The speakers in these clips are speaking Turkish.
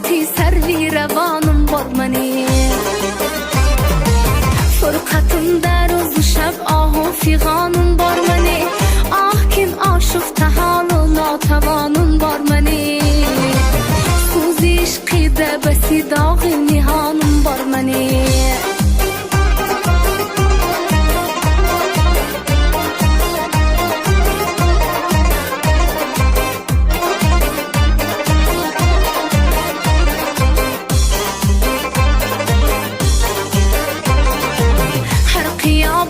hasreti servi revanım var mani. Fırkatımda rozu şeb ahu figanım var mani. Ah kim aşık tahalı natavanım var mani. Suzi işqi de besi dağı nihanım var mani.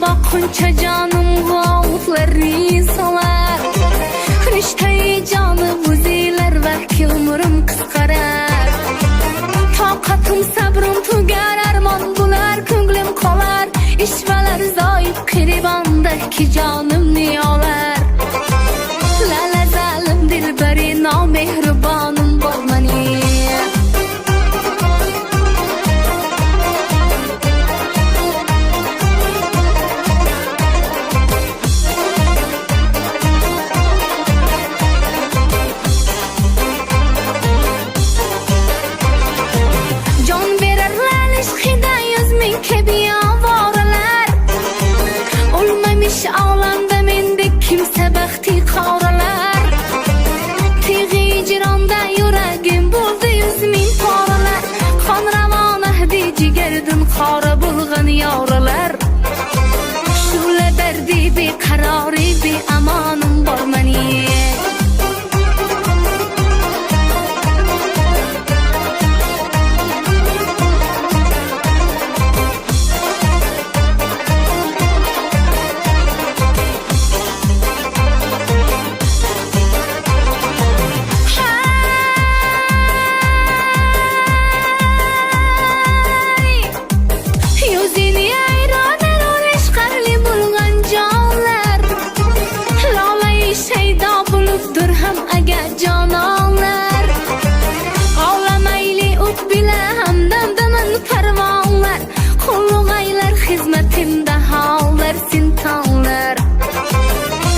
Bakınca canım gavutları salar. Rişteyi canı buziler belki umurum kıskarar. Taqatım sabrım tüger arman bular könglim kolar. İşveler zayıf kiribandaki canım niyalar. Lale zalim dilberi namehribanım bolmani. Ağlamda mendek kimse baktı kavralar. Tiği ciranda yüreğim buldu 100.000 paralar. Kan ravan ahdi cigerdim kara bulgan yavralar. Şule berdi bir kararı bir amanım var mani. Cananlar ağlamaylı ut bile hamdan daman parvanlar. Kulluğaylar hizmetinde haller sintanlar.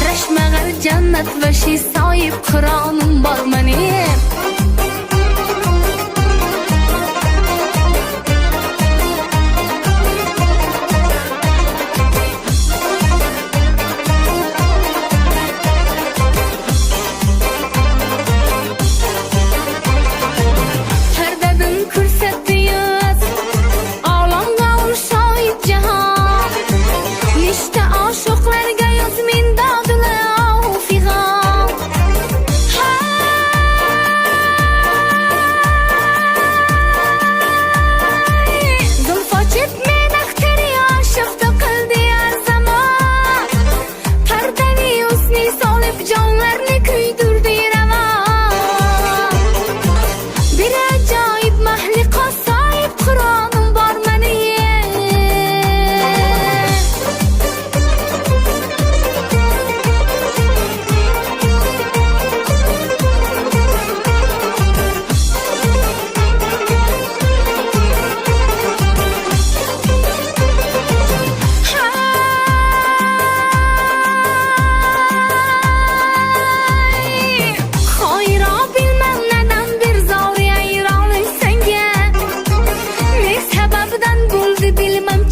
Reşmeğer cennet ve şi sahip Kur'an'ın barmani.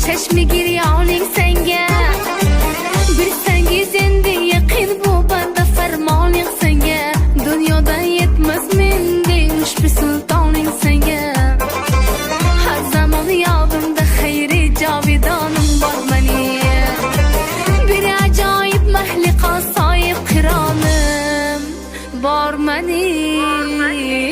Çeşmi giryaning senge. Bir sengi zendi yakın bu banda fermaning senge. Dünyada yetmez mende uç bir sultaning senge. Her zaman yadımda hayri cavidanım var mani. Bir acayip mahlika sahip kıranım var mani.